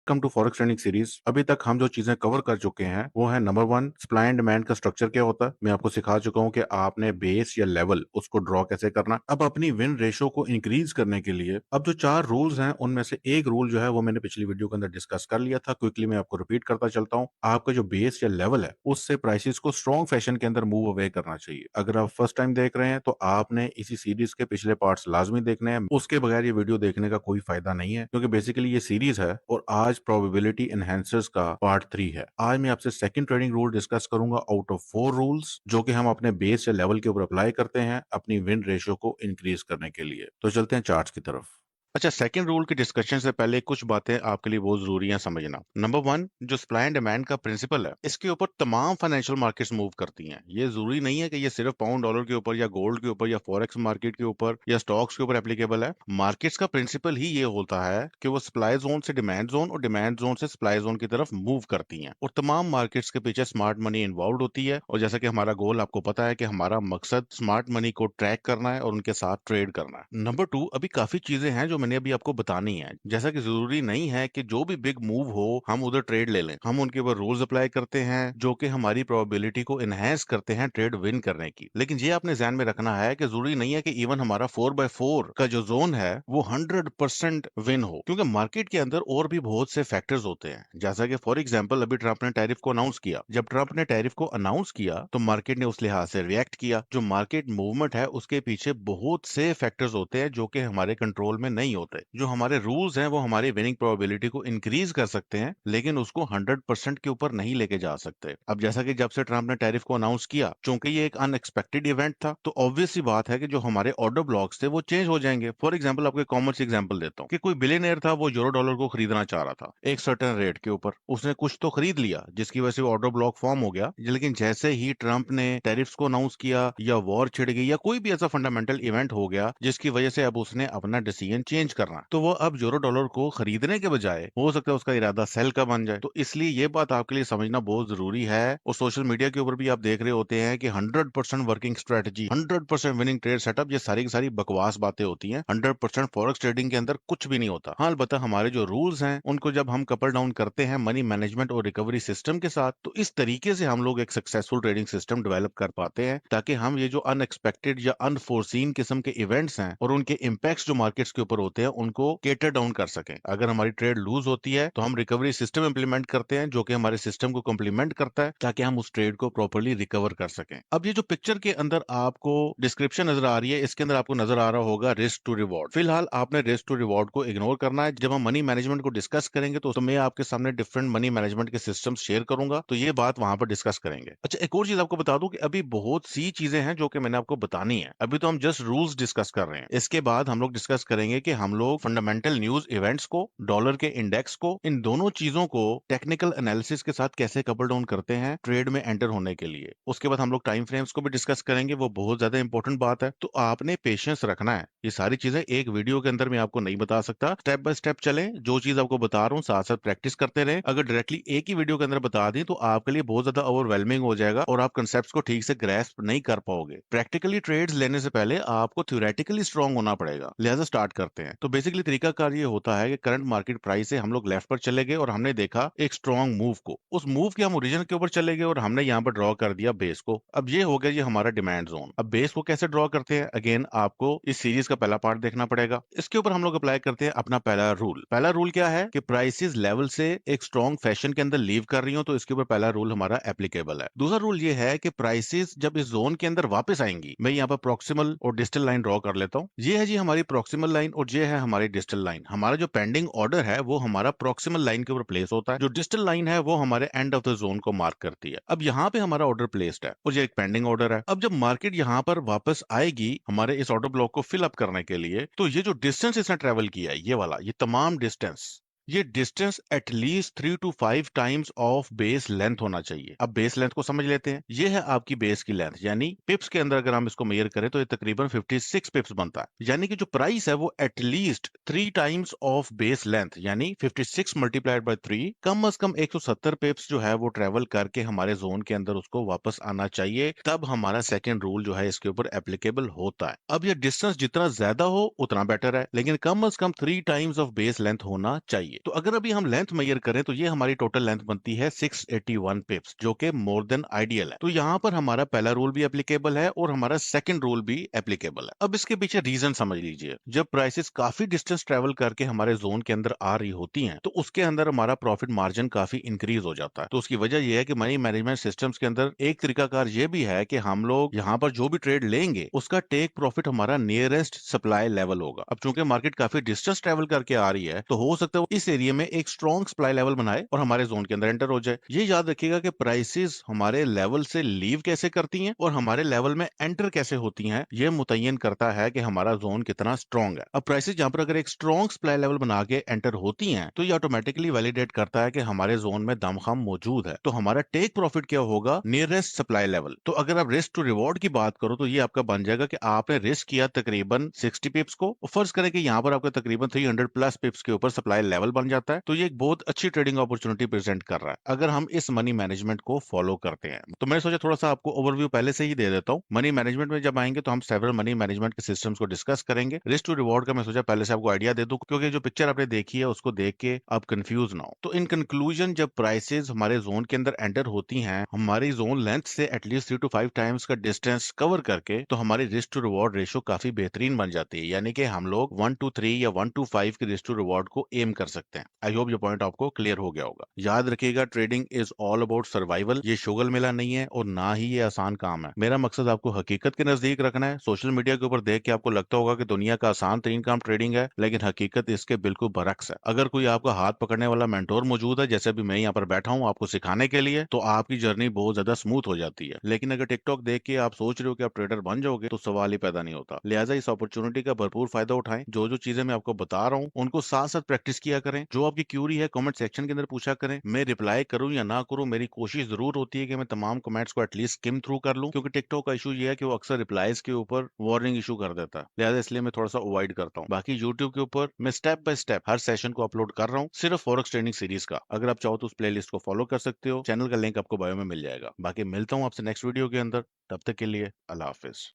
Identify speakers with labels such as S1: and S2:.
S1: Come to forex trading series. अभी तक हम जो चीजें कवर कर चुके हैं वो है number one, supply and demand का स्ट्रक्चर क्या होता है। मैं आपको सिखा चुका हूं कि आपने बेस या लेवल उसको ड्रॉ कैसे करना। अब अपनी विन रेशो को इंक्रीज करने के लिए अब जो 4 रूल्स हैं उनमें से एक रूल जो है वो मैंने पिछली वीडियो के अंदर डिस्कस कर लिया था। क्विकली मैं आपको रिपीट करता चलता हूं। आपका जो बेस या लेवल है उससे प्राइसेस को स्ट्रॉन्ग फैशन के अंदर मूव अवे करना चाहिए। अगर आप फर्स्ट टाइम देख रहे हैं तो आपने इसी सीरीज के पिछले पार्ट्स लाजमी देखने हैं। उसके बगैर ये वीडियो देखने का कोई फायदा नहीं है, क्योंकि बेसिकली ये सीरीज है और आज प्रोबेबिलिटी एनहेंसर्स का पार्ट 3 है। आज मैं आपसे सेकंड ट्रेडिंग रूल डिस्कस करूंगा आउट ऑफ 4 रूल्स, जो कि हम अपने बेस या लेवल के ऊपर अप्लाई करते हैं अपनी विन रेशियो को इंक्रीज करने के लिए। तो चलते हैं चार्ट्स की तरफ। अच्छा, सेकंड रूल की डिस्कशन से पहले कुछ बातें आपके लिए बहुत जरूरी है समझना। नंबर वन, जो सप्लाई एंड डिमांड का प्रिंसिपल है इसके ऊपर तमाम फाइनेंशियल मार्केट्स मूव करती हैं। ये जरूरी नहीं है कि ये सिर्फ पाउंड डॉलर के ऊपर या गोल्ड के ऊपर या फॉरेक्स मार्केट के ऊपर या स्टॉक्स के ऊपर एप्लीकेबल है। मार्केट्स का प्रिंसिपल ही ये होता है कि वो सप्लाई जोन से डिमांड जोन और डिमांड जोन से सप्लाई जोन की तरफ मूव करती हैं, और तमाम मार्केट्स के पीछे स्मार्ट मनी इन्वॉल्व होती है। और जैसा कि हमारा गोल आपको पता है कि हमारा मकसद स्मार्ट मनी को ट्रैक करना है और उनके साथ ट्रेड करना है। नंबर टू, अभी काफी चीजें हैं जो मैंने अभी आपको बतानी है। जैसा कि जरूरी नहीं है कि जो भी बिग मूव हो हम उधर ट्रेड ले लें। हम उनके ऊपर रूल्स अप्लाई करते हैं जो कि हमारी प्रोबेबिलिटी को एनहेंस करते हैं ट्रेड विन करने की। लेकिन ये आपने ध्यान में रखना है कि जरूरी नहीं है कि इवन हमारा 4x4 का जो जोन है वो 100% विन हो, क्योंकि मार्केट के अंदर और भी बहुत से फैक्टर्स होते हैं। जैसा कि फॉर एग्जाम्पल अभी ट्रंप ने टैरिफ को अनाउंस किया। जब ट्रंप ने टैरिफ को अनाउंस किया तो मार्केट ने उस लिहाज से रिएक्ट किया। जो मार्केट मूवमेंट है उसके पीछे बहुत से फैक्टर्स होते हैं जो कि हमारे कंट्रोल में नहीं होते। जो हमारे रूल्स हैं वो हमारी विनिंग प्रोबेबिलिटी को इंक्रीज कर सकते हैं, लेकिन उसको 100% के ऊपर नहीं लेके जा सकते। अब जैसा कि जब से ट्रंप ने टैरिफ को अनाउंस किया, चूंकि ये एक अनएक्सपेक्टेड इवेंट था, तो ऑब्वियस सी बात है कि जो हमारे ऑर्डर ब्लॉक्स थे वो चेंज हो जाएंगे। फॉर एग्जाम्पल आपको कॉमन सी एग्जाम्पल देता हूँ कि कोई बिलियनियर था, वो यूरो डॉलर को खरीदना चाह रहा था एक सर्टेन रेट के ऊपर। उसने कुछ तो खरीद लिया जिसकी वजह से ऑर्डर ब्लॉक फॉर्म हो गया। लेकिन जैसे ही ट्रंप ने टैरिफ्स को अनाउंस किया या वॉर छिड़ गई या कोई भी ऐसा फंडामेंटल इवेंट हो गया जिसकी वजह से अब उसने अपना डिसीजन चेंज करना, तो वो अब यूरो डॉलर को खरीदने के बजाय हो सकता है उसका इरादा सेल का बन जाए। तो इसलिए ये बात आपके लिए समझना बहुत जरूरी है। और सोशल मीडिया के ऊपर भी आप देख रहे होते हैं कि 100% working strategy, 100% winning trade setup, ये सारी की सारी बकवास बातें होती हैं। 100% फॉरेक्स ट्रेडिंग के अंदर कुछ भी नहीं होता। हाँ, अलबत्ता हमारे जो रूल्स हैं उनको जब हम कपल डाउन करते हैं मनी मैनेजमेंट और रिकवरी सिस्टम के साथ, तो इस तरीके से हम लोग एक सक्सेसफुल ट्रेडिंग सिस्टम डेवलप कर पाते हैं, ताकि हम ये जो अनएक्सपेक्टेड या अनफोर्सीन किस्म के इवेंट्स हैं और उनके इम्पैक्ट्स जो मार्केट्स के ऊपर होते हैं उनको केटर डाउन कर सकें। अगर हमारी ट्रेड लूज होती है तो हम रिकवरी सिस्टम इंप्लीमेंट करते हैं जो कि हमारे सिस्टम को कम्प्लीमेंट करता है, ताकि हम उस ट्रेड को प्रॉपर्ली रिकवर कर सकें। अब ये जो पिक्चर के अंदर आपको डिस्क्रिप्शन नजर आ रही है, इसके अंदर आपको नजर आ रहा होगा रिस्क टू रिवॉर्ड। फिलहाल आपने रिस्क टू रिवॉर्ड को इग्नोर करना है। जब हम मनी मैनेजमेंट को डिस्कस करेंगे तो मैं आपके सामने डिफरेंट मनी मैनेजमेंट के सिस्टम शेयर करूंगा, तो ये बात वहां पर डिस्कस करेंगे। अच्छा, एक और चीज आपको बता दूं कि अभी बहुत सी चीजें हैं जो कि मैंने आपको बतानी है। अभी तो हम जस्ट रूल्स डिस्कस कर रहे हैं। इसके बाद हम लोग डिस्कस करेंगे कि हम लोग फंडामेंटल न्यूज इवेंट्स को, डॉलर के इंडेक्स को, इन दोनों चीजों को टेक्निकल एनालिसिस के साथ कैसे कपल डाउन करते हैं ट्रेड में एंटर होने के लिए। उसके बाद हम लोग टाइम फ्रेम्स को भी डिस्कस करेंगे, वो बहुत ज्यादा इंपॉर्टेंट बात है। तो आपने पेशेंस रखना है। ये सारी चीजें एक वीडियो के अंदर मैं आपको नहीं बता सकता। स्टेप बाय स्टेप चले, जो चीज आपको बता रहा हूँ साथ साथ प्रैक्टिस करते रहे। अगर डायरेक्टली एक ही वीडियो के अंदर बता दी तो आपके लिए बहुत ज्यादा ओवरवेलमिंग हो जाएगा और आप कंसेप्ट को ठीक से ग्रैस्प नहीं कर पाओगे। प्रैक्टिकली ट्रेड्स लेने से पहले आपको थ्योरेटिकली स्ट्रांग होना पड़ेगा। लिहाजा स्टार्ट करते हैं। तो बेसिकली तरीकाकार ये होता है कि करंट मार्केट प्राइस से हम लोग लेफ्ट पर चले गए और हमने देखा एक स्ट्रांग मूव को। उस मूव के हम ओरिजिन के ऊपर चले गए और हमने यहाँ पर ड्रॉ कर दिया बेस को। अब ये हो गया ये हमारा डिमांड जोन। अब बेस को कैसे ड्रॉ करते हैं, अगेन आपको इस सीरीज का पहला पार्ट देखना पड़ेगा। इसके ऊपर हम लोग अप्लाई करते हैं अपना पहला रूल। पहला रूल क्या है कि प्राइसेस लेवल से एक स्ट्रांग फैशन के अंदर लीव कर रही हो तो इसके ऊपर पहला रूल हमारा एप्लीकेबल है। दूसरा रूल ये है कि प्राइसेस जब इस जोन के अंदर वापस आएंगी, मैं यहाँ पर प्रॉक्सिमल और डिस्टल लाइन ड्रॉ कर लेता हूँ। ये है जी हमारी प्रॉक्सिमल लाइन और ये है हमारी डिस्टल लाइन। हमारा जो पेंडिंग ऑर्डर है वो हमारा प्रॉक्सिमल लाइन के ऊपर प्लेस होता है। जो डिस्टल लाइन है वो हमारे एंड ऑफ द जोन को मार्क करती है। अब यहाँ पे हमारा ऑर्डर प्लेस्ड है और ये एक पेंडिंग ऑर्डर है। अब जब मार्केट यहाँ पर वापस आएगी हमारे इस ऑर्डर ब्लॉक को फिल अप करने के लिए, तो ये जो डिस्टेंस इसने ट्रेवल किया है, ये वाला, ये तमाम डिस्टेंस, ये distance at least 3 to 5 times of base length होना चाहिए। अब बेस लेंथ को समझ लेते हैं। ये है आपकी बेस की लेंथ, यानी पिप्स के अंदर अगर हम इसको मेजर करें तो ये तकरीबन 56 पिप्स बनता है। यानी कि जो प्राइस है वो at least 3 times of base length, यानी 56 मल्टीप्लाइड बाय 3, कम से कम 170 पिप्स जो है वो ट्रेवल करके हमारे जोन के अंदर उसको वापस आना चाहिए। तब हमारा सेकेंड रूल जो है इसके ऊपर एप्लीकेबल होता है। अब ये डिस्टेंस जितना ज्यादा हो उतना बेटर है, लेकिन कम से कम 3 टाइम्स ऑफ बेस लेंथ होना चाहिए। चाहिए। तो अगर अभी हम लेंथ मेजर करें तो ये हमारी टोटल लेंथ बनती है 681 पिप्स, जो कि मोर देन आइडियल है। तो यहाँ पर हमारा पहला रूल भी एप्लीकेबल है और हमारा सेकंड रूल भी एप्लीकेबल है। अब इसके पीछे रीजन समझ लीजिए। जब प्राइसेस काफी डिस्टेंस ट्रेवल करके हमारे जोन के अंदर आ रही होती हैं, तो उसके अंदर हमारा प्रॉफिट मार्जिन काफी इंक्रीज हो जाता है। तो उसकी वजह यह है कि मनी मैनेजमेंट सिस्टम्स के अंदर एक तरीकाकार ये भी है कि हम लोग यहाँ पर जो भी ट्रेड लेंगे उसका टेक प्रॉफिट हमारा नियरेस्ट सप्लाई लेवल होगा। अब चूंकि मार्केट काफी डिस्टेंस ट्रेवल करके आ रही है, तो हो सकता है वो इस एरिया में एक स्ट्रॉन्ग सप्लाई लेवल बनाए और हमारे जोन के अंदर एंटर हो जाए। ये याद रखिएगा कि प्राइसेस हमारे लेवल से लीव कैसे करती हैं और हमारे लेवल में एंटर कैसे होती हैं, ये मुतय्यन करता है कि हमारा जोन कितना स्ट्रॉन्ग है। अब प्राइसेस जहां पर अगर एक स्ट्रॉन्ग सप्लाई लेवल बना के एंटर होती हैं, तो ये ऑटोमेटिकली वैलिडेट करता है कि हमारे जोन में दमखम मौजूद है। तो हमारा टेक प्रॉफिट क्या होगा? Nearest supply level. तो अगर आप रिस्क टू रिवॉर्ड की बात करो तो ये आपका बन जाएगा कि आपने रिस्क किया तकरीबन 60 पिप्स को, और फर्ज करें कि यहाँ पर आपका तकरीबन 300 प्लस पिप्स के ऊपर सप्लाई लेवल बन जाता है, तो ये एक बहुत अच्छी ट्रेडिंग अपॉर्चुनिटी प्रेजेंट कर रहा है अगर हम इस मनी मैनेजमेंट को फॉलो करते हैं। तो मैंने सोचा थोड़ा सा आपको ओवरव्यू पहले से ही दे देता हूँ। मनी मैनेजमेंट में जब आएंगे तो हम सेवरल मनी मैनेजमेंट के सिस्टम्स को डिस्कस करेंगे। रिस्क टू रिवॉर्ड का मैं सोचा पहले से आपको आइडिया दे दूं, क्योंकि जो पिक्चर आपने देखी है उसको देख के आप कंफ्यूज ना हो। तो इन कंक्लूजन, जब प्राइसेस हमारे जोन के अंदर एंटर होती हैं हमारी जोन लेंथ से एटलीस्ट 3 to 5 टाइम्स का डिस्टेंस कवर करके, तो हमारी रिस्क टू रिवॉर्ड रेशो काफी बेहतरीन बन जाती है। यानी कि हम लोग 1 to 3 या 1 to 5 की रिस्क टू रिवॉर्ड को एम कर सकते हैं। आई होप ये पॉइंट आपको क्लियर हो गया होगा। याद रखिएगा, trading is all about survival. ये शुगल मिला नहीं है और ना ही ये आसान काम है। मेरा मकसद आपको हकीकत के नजदीक रखना है। सोशल मीडिया के ऊपर देख के आपको लगता होगा कि दुनिया का आसान तरीन काम ट्रेडिंग है, लेकिन हकीकत इसके बिल्कुल बरक्स है। अगर कोई आपका हाथ पकड़ने वाला मेंटोर मौजूद है, जैसे अभी मैं यहाँ पर बैठा हूँ आपको सिखाने के लिए, तो आपकी जर्नी बहुत ज्यादा स्मूथ हो जाती है। लेकिन अगर टिकटॉक देख के आप सोच रहे हो कि आप ट्रेडर बन जाओगे, तो सवाल ही पैदा नहीं होता। लिहाजा इस अपॉर्चुनिटी का भरपूर फायदा उठाएं। जो जो चीजें मैं आपको बता रहा हूँ उनको साथ साथ प्रैक्टिस किया करें। जो आपकी क्यूरी है कमेंट सेक्शन के अंदर पूछा करें। मैं रिप्लाई करूं या ना करूं, मेरी कोशिश जरूर होती है कि मैं तमाम कमेंट्स को एटलीस्ट स्किम थ्रू कर लूं, क्योंकि टिकटॉक का इशू ये है कि वो अक्सर रिप्लाईज के ऊपर वार्निंग इशू कर देता है। लिहाजा इसलिए मैं थोड़ा सा अवॉइड करता हूँ। बाकी यूट्यूब के ऊपर मैं step by step her session को अपलोड कर रहा हूँ, सिर्फ फॉरेक्स ट्रेनिंग सीरीज का। अगर आप चाहो तो उस प्लेलिस्ट को फॉलो कर सकते हो। चैनल का लिंक आपको बायो में मिल जाएगा। बाकी मिलता हूँ आपसे नेक्स्ट वीडियो के अंदर। तब तक के लिए अल्लाह हाफिज।